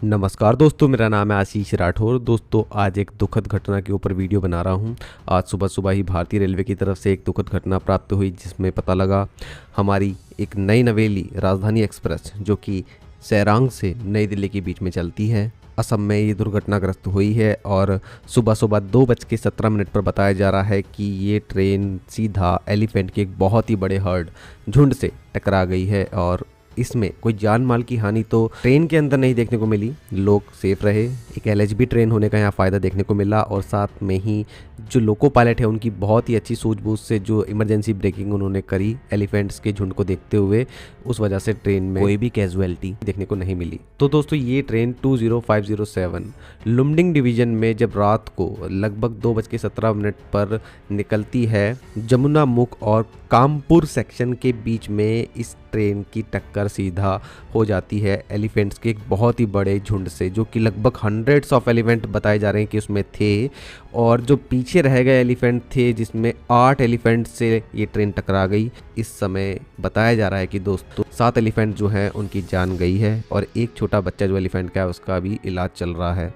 नमस्कार दोस्तों, मेरा नाम है आशीष राठौर। दोस्तों, आज एक दुखद घटना के ऊपर वीडियो बना रहा हूं। आज सुबह सुबह ही भारतीय रेलवे की तरफ से एक दुखद घटना प्राप्त हुई, जिसमें पता लगा हमारी एक नई नवेली राजधानी एक्सप्रेस जो कि सैरांग से नई दिल्ली के बीच में चलती है, असम में ये दुर्घटनाग्रस्त हुई है। और सुबह सुबह 2:17 पर बताया जा रहा है कि ये ट्रेन सीधा एलिफेंट के एक बहुत ही बड़े हर्ड झुंड से टकरा गई है। और इसमें कोई जान माल की हानि तो ट्रेन के अंदर नहीं देखने को मिली, लोग सेफ रहे। एक एलएचबी ट्रेन होने का यहाँ फ़ायदा देखने को मिला, और साथ में ही जो लोको पायलट है उनकी बहुत ही अच्छी सूझबूझ से जो इमरजेंसी ब्रेकिंग उन्होंने करी एलिफेंट्स के झुंड को देखते हुए, उस वजह से ट्रेन में कोई भी कैजुअलिटी देखने को नहीं मिली। तो दोस्तों, ये ट्रेन 20507 लुमडिंग डिवीज़न में जब रात को लगभग 2:17 पर निकलती है, जमुना मुख और कामपुर सेक्शन के बीच में इस ट्रेन की टक्कर सीधा हो जाती है एलिफेंट्स के एक बहुत ही बड़े झुंड से, जो कि लगभग हंड्रेड्स ऑफ एलिफेंट बताए जा रहे हैं कि उसमें थे। और जो पीछे रह गए एलिफेंट थे, जिसमें 8 एलिफेंट से ये ट्रेन टकरा गई। इस समय बताया जा रहा है कि दोस्तों 7 एलिफेंट जो हैं उनकी जान गई है, और एक छोटा बच्चा जो एलिफेंट का है उसका भी इलाज चल रहा है।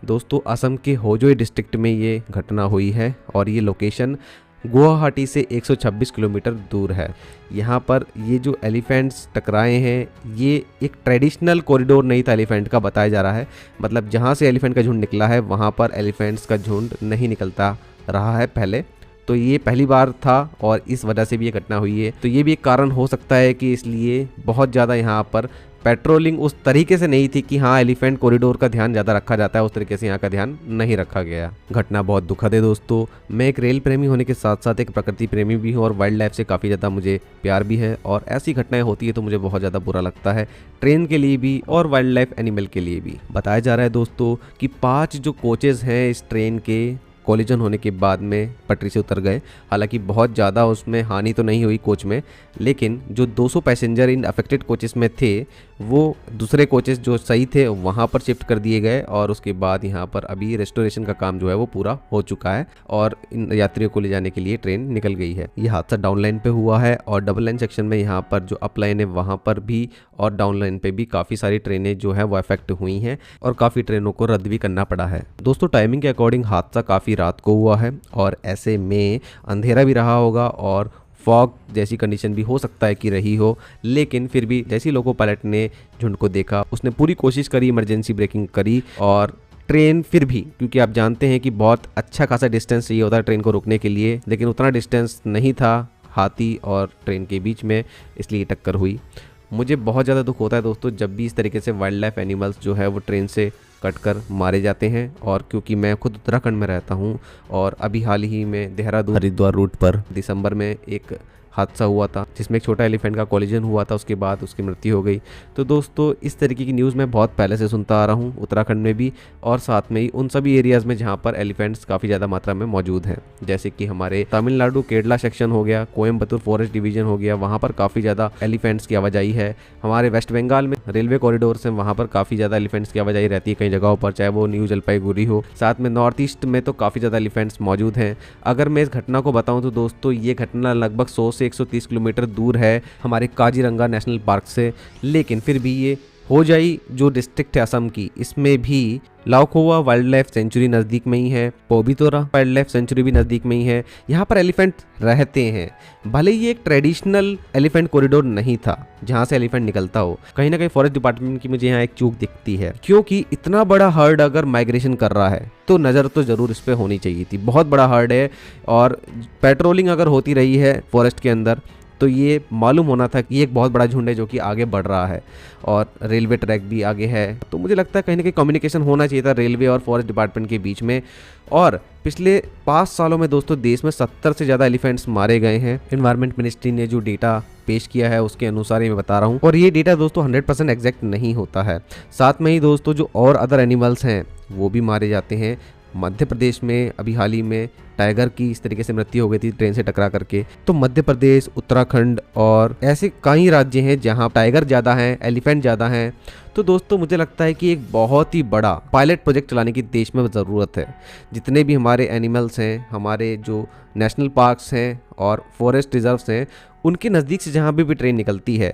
दोस्तों, असम के होजोई डिस्ट्रिक्ट में ये घटना हुई है, और ये लोकेशन गुवाहाटी से 126 किलोमीटर दूर है। यहाँ पर ये जो एलिफेंट्स टकराए हैं, ये एक ट्रेडिशनल कॉरिडोर नहीं था एलिफेंट का, बताया जा रहा है। मतलब जहाँ से एलिफेंट का झुंड निकला है वहाँ पर एलिफेंट्स का झुंड नहीं निकलता रहा है पहले, तो ये पहली बार था और इस वजह से भी ये घटना हुई है। तो ये भी एक कारण हो सकता है कि इसलिए बहुत ज़्यादा यहाँ पर पेट्रोलिंग उस तरीके से नहीं थी कि हाँ एलिफेंट कॉरिडोर का ध्यान ज़्यादा रखा जाता है, उस तरीके से यहाँ का ध्यान नहीं रखा गया। घटना बहुत दुखद है दोस्तों। मैं एक रेल प्रेमी होने के साथ साथ एक प्रकृति प्रेमी भी हूँ, और वाइल्ड लाइफ से काफ़ी ज़्यादा मुझे प्यार भी है, और ऐसी घटनाएं होती है तो मुझे बहुत ज़्यादा बुरा लगता है, ट्रेन के लिए भी और वाइल्ड लाइफ एनिमल के लिए भी। बताया जा रहा है दोस्तों कि 5 जो कोचेज़ हैं इस ट्रेन के कोलिजन होने के बाद में पटरी से उतर गए। हालांकि बहुत ज़्यादा उसमें हानि तो नहीं हुई कोच में, लेकिन जो 200 पैसेंजर इन अफेक्टेड कोचेस में थे वो दूसरे कोचेस जो सही थे वहाँ पर शिफ्ट कर दिए गए, और उसके बाद यहाँ पर अभी रेस्टोरेशन का काम जो है वो पूरा हो चुका है, और इन यात्रियों को ले जाने के लिए ट्रेन निकल गई है। ये हादसा डाउन लाइन पे हुआ है, और डबल लाइन सेक्शन में यहाँ पर जो अप लाइन है वहाँ पर भी और डाउन लाइन पे भी काफ़ी सारी ट्रेनें जो है वो अफेक्ट हुई हैं, और काफ़ी ट्रेनों को रद्द भी करना पड़ा है। दोस्तों, टाइमिंग के अकॉर्डिंग हादसा काफ़ी रात को हुआ है, और ऐसे में अंधेरा भी रहा होगा और फॉग जैसी कंडीशन भी हो सकता है कि रही हो। लेकिन फिर भी जैसी लोको पायलट ने झुंड को देखा, उसने पूरी कोशिश करी, इमरजेंसी ब्रेकिंग करी, और ट्रेन फिर भी, क्योंकि आप जानते हैं कि बहुत अच्छा खासा डिस्टेंस चाहिए होता है ट्रेन को रोकने के लिए, लेकिन उतना डिस्टेंस नहीं था हाथी और ट्रेन के बीच में, इसलिए टक्कर हुई। मुझे बहुत ज़्यादा दुख होता है दोस्तों जब भी इस तरीके से वाइल्ड लाइफ एनिमल्स जो है वो ट्रेन से कटकर मारे जाते हैं। और क्योंकि मैं खुद उत्तराखंड में रहता हूं, और अभी हाल ही में देहरादून हरिद्वार रूट पर दिसंबर में एक हादसा हुआ था जिसमें एक छोटा एलिफेंट का कोलिजन हुआ था, उसके बाद उसकी मृत्यु हो गई। तो दोस्तों, इस तरीके की न्यूज़ मैं बहुत पहले से सुनता आ रहा हूँ, उत्तराखंड में भी और साथ में ही उन सभी एरियाज़ में जहाँ पर एलिफेंट्स काफ़ी ज़्यादा मात्रा में मौजूद हैं, जैसे कि हमारे तमिलनाडु केरला सेक्शन हो गया, कोयम्बतूर फॉरेस्ट डिवीजन हो गया, वहाँ पर काफ़ी ज़्यादा एलिफेंट्स की आवाजाही है। हमारे वेस्ट बंगाल में रेलवे कॉरिडोर्स हैं, वहाँ पर काफ़ी ज़्यादा एलिफेंट्स की आवाजाही रहती है कई जगहों पर, चाहे वो न्यू जलपाईगुड़ी हो। साथ में नॉर्थ ईस्ट में तो काफ़ी ज़्यादा एलिफेंट्स मौजूद हैं। अगर मैं इस घटना को बताऊँ तो दोस्तों, ये घटना लगभग 100 से 130 किलोमीटर दूर है हमारे काजीरंगा नेशनल पार्क से, लेकिन फिर भी ये होजाई जो डिस्ट्रिक्ट है असम की, इसमें भी लाओखोवा वाइल्ड लाइफ सेंचुरी नज़दीक में ही है, पोबितोरा वाइल्ड लाइफ सेंचुरी भी नज़दीक में ही है। यहाँ पर एलिफेंट रहते हैं, भले ही एक ट्रेडिशनल एलिफेंट कॉरिडोर नहीं था जहाँ से एलिफेंट निकलता हो। कहीं ना कहीं फॉरेस्ट डिपार्टमेंट की मुझे यहाँ एक चूक दिखती है, क्योंकि इतना बड़ा हर्ड अगर माइग्रेशन कर रहा है तो नज़र तो ज़रूर इस पर होनी चाहिए थी। बहुत बड़ा हर्ड है, और पेट्रोलिंग अगर होती रही है फॉरेस्ट के अंदर तो ये मालूम होना था कि एक बहुत बड़ा झुंड है जो कि आगे बढ़ रहा है, और रेलवे ट्रैक भी आगे है। तो मुझे लगता है कहीं ना कहीं कम्युनिकेशन होना चाहिए था रेलवे और फॉरेस्ट डिपार्टमेंट के बीच में। और पिछले 5 सालों में दोस्तों देश में 70 से ज़्यादा एलिफेंट्स मारे गए हैं। एनवायरमेंट मिनिस्ट्री ने जो डेटा पेश किया है उसके अनुसार ही मैं बता रहा हूँ, और ये डेटा दोस्तों 100% एग्जैक्ट नहीं होता है। साथ में ही दोस्तों जो और अदर एनिमल्स हैं वो भी मारे जाते हैं। मध्य प्रदेश में अभी हाल ही में टाइगर की इस तरीके से मृत्यु हो गई थी ट्रेन से टकरा करके। तो मध्य प्रदेश, उत्तराखंड और ऐसे कई राज्य हैं जहां टाइगर ज़्यादा हैं, एलिफेंट ज़्यादा हैं। तो दोस्तों मुझे लगता है कि एक बहुत ही बड़ा पायलट प्रोजेक्ट चलाने की देश में ज़रूरत है। जितने भी हमारे एनिमल्स हैं, हमारे जो नेशनल पार्क्स हैं और फॉरेस्ट रिजर्व्स हैं, उनके नज़दीक से जहाँ भी ट्रेन निकलती है,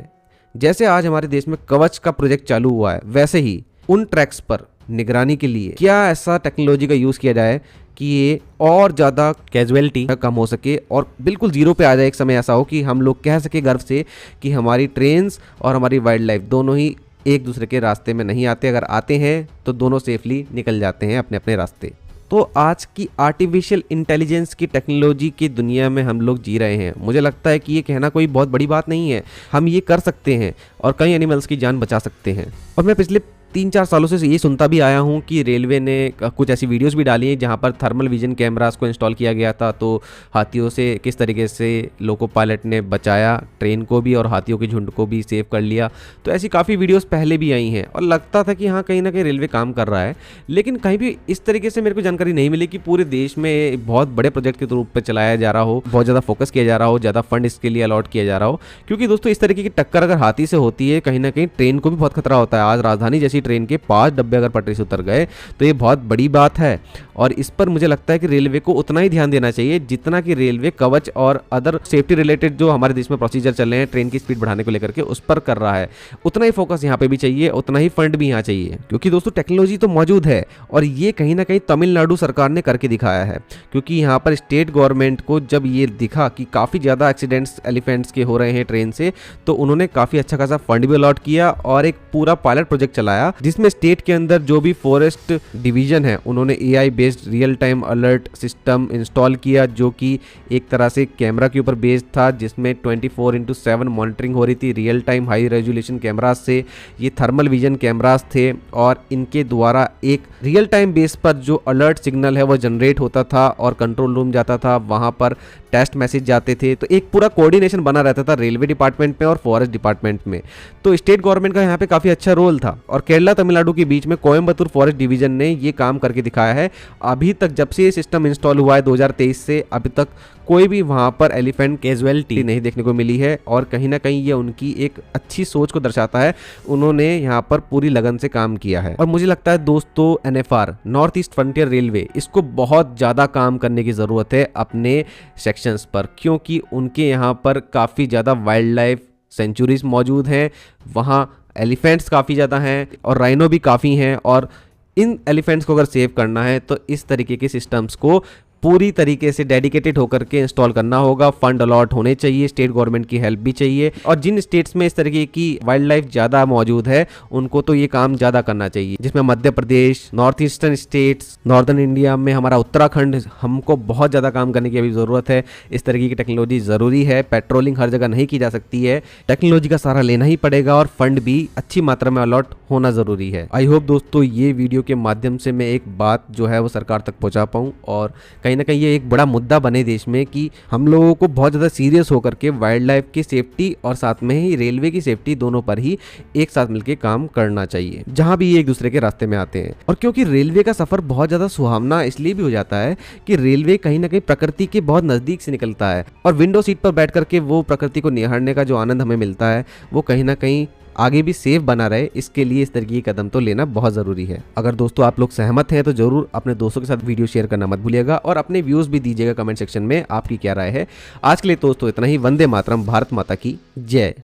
जैसे आज हमारे देश में कवच का प्रोजेक्ट चालू हुआ है, वैसे ही उन ट्रैक्स पर निगरानी के लिए क्या ऐसा टेक्नोलॉजी का यूज़ किया जाए कि ये और ज़्यादा कैजुअलिटी कम हो सके और बिल्कुल जीरो पे आ जाए। एक समय ऐसा हो कि हम लोग कह सके गर्व से कि हमारी ट्रेन्स और हमारी वाइल्ड लाइफ दोनों ही एक दूसरे के रास्ते में नहीं आते, अगर आते हैं तो दोनों सेफली निकल जाते हैं अपने अपने रास्ते। तो आज की आर्टिफिशियल इंटेलिजेंस की टेक्नोलॉजी की दुनिया में हम लोग जी रहे हैं। मुझे लगता है कि ये कहना कोई बहुत बड़ी बात नहीं है, हम ये कर सकते हैं और कई एनिमल्स की जान बचा सकते हैं। और मैं पिछले 3-4 सालों से ये सुनता भी आया हूँ कि रेलवे ने कुछ ऐसी वीडियोस भी डाली हैं जहाँ पर थर्मल विजन कैमरास को इंस्टॉल किया गया था, तो हाथियों से किस तरीके से लोको पायलट ने बचाया ट्रेन को भी और हाथियों के झुंड को भी सेव कर लिया। तो ऐसी काफ़ी वीडियोस पहले भी आई हैं और लगता था कि हाँ कहीं ना कहीं रेलवे काम कर रहा है, लेकिन कहीं भी इस तरीके से मेरे को जानकारी नहीं मिली कि पूरे देश में बहुत बड़े प्रोजेक्ट के रूप में चलाया जा रहा हो, बहुत ज़्यादा फोकस किया जा रहा हो, ज़्यादा फंड इसके लिए अलॉट किया जा रहा हो। क्योंकि दोस्तों इस तरीके की टक्कर अगर हाथी से होती है कहीं ना कहीं ट्रेन को भी बहुत खतरा होता है। आज राजधानी जैसी ट्रेन के 5 डब्बे अगर पटरी से उतर गए तो ये बहुत बड़ी बात है और इस पर मुझे लगता है कि रेलवे को उतना ही ध्यान देना चाहिए जितना कि रेलवे कवच और अदर सेफ्टी रिलेटेड जो हमारे देश में प्रोसीजर चल रहे हैं ट्रेन की स्पीड बढ़ाने को लेकर के उस पर कर रहा है। उतना ही फोकस यहाँ पे भी चाहिए, उतना ही फंड भी यहाँ चाहिए, क्योंकि दोस्तों टेक्नोलॉजी तो मौजूद है और ये कहीं ना कहीं तमिलनाडु सरकार ने करके दिखाया है। क्योंकि यहाँ पर स्टेट गवर्नमेंट को जब ये दिखा कि काफ़ी ज़्यादा एक्सीडेंट्स एलिफेंट्स के हो रहे हैं ट्रेन से, तो उन्होंने काफ़ी अच्छा खासा फंड भी अलॉट किया और एक पूरा पायलट प्रोजेक्ट चलाया जिसमें स्टेट के अंदर जो भी फॉरेस्ट डिवीजन है उन्होंने AI based real time alert system install किया, जो कि एक तरह से कैमरा के ऊपर बेस्ड था जिसमें 24/7 मॉनिटरिंग हो रही थी real time high resolution cameras से। ये थर्मल विजन कैमराज थे और इनके द्वारा एक रियल टाइम बेस पर जो अलर्ट सिग्नल है वो जनरेट होता था और कंट्रोल रूम जाता था, वहाँ पर टेस्ट मैसेज जाते थे। तो एक पूरा कोऑर्डिनेशन बना रहता था रेलवे डिपार्टमेंट में और फॉरेस्ट डिपार्टमेंट में। तो स्टेट गवर्नमेंट का यहाँ पे काफ़ी अच्छा रोल था और केरला तमिलनाडु के बीच में कोयम्बतूर फॉरेस्ट डिवीजन ने ये काम करके दिखाया है। अभी तक जब से ये सिस्टम इंस्टॉल हुआ है 2023 से अभी तक कोई भी वहाँ पर एलिफेंट कैजुअलिटी नहीं देखने को मिली है और कहीं ना कहीं ये उनकी एक अच्छी सोच को दर्शाता है। उन्होंने यहाँ पर पूरी लगन से काम किया है और मुझे लगता है दोस्तों NFR north east frontier railway इसको बहुत ज़्यादा काम करने की ज़रूरत है अपने सेक्शंस पर, क्योंकि उनके यहाँ पर काफ़ी ज़्यादा वाइल्ड लाइफ सेंचुरीज मौजूद हैं, वहाँ एलिफेंट्स काफ़ी ज़्यादा हैं और राइनो भी काफ़ी हैं। और इन एलिफेंट्स को अगर सेव करना है तो इस तरीके के सिस्टम्स को पूरी तरीके से डेडिकेटेड होकर के इंस्टॉल करना होगा। फंड अलॉट होने चाहिए, स्टेट गवर्नमेंट की हेल्प भी चाहिए और जिन स्टेट्स में इस तरीके की वाइल्ड लाइफ ज़्यादा मौजूद है उनको तो ये काम ज़्यादा करना चाहिए, जिसमें Madhya Pradesh, north eastern states, northern India में हमारा उत्तराखंड, हमको बहुत ज़्यादा काम करने की अभी ज़रूरत है। इस तरीके की टेक्नोलॉजी ज़रूरी है, पेट्रोलिंग हर जगह नहीं की जा सकती है, टेक्नोलॉजी का सहारा लेना ही पड़ेगा और फंड भी अच्छी मात्रा में अलॉट होना ज़रूरी है। आई होप दोस्तों ये वीडियो के माध्यम से मैं एक बात जो है वो सरकार तक पहुँचा पाऊँ और कहीं ना कहीं ये एक बड़ा मुद्दा बने देश में कि हम लोगों को बहुत ज़्यादा सीरियस होकर के वाइल्ड लाइफ की सेफ्टी और साथ में ही रेलवे की सेफ्टी दोनों पर ही एक साथ मिलकर काम करना चाहिए जहां भी ये एक दूसरे के रास्ते में आते हैं। और क्योंकि रेलवे का सफ़र बहुत ज़्यादा सुहावना इसलिए भी हो जाता है कि रेलवे कहीं ना कहीं प्रकृति के बहुत नज़दीक से निकलता है और विंडो सीट पर बैठ करके वो प्रकृति को निहारने का जो आनंद हमें मिलता है वो कहीं ना कहीं आगे भी सेफ बना रहे, इसके लिए इस तरीके के कदम तो लेना बहुत ज़रूरी है। अगर दोस्तों आप लोग सहमत हैं तो जरूर अपने दोस्तों के साथ वीडियो शेयर करना मत भूलिएगा और अपने व्यूज़ भी दीजिएगा कमेंट सेक्शन में, आपकी क्या राय है। आज के लिए दोस्तों इतना ही। वंदे मातरम, भारत माता की जय।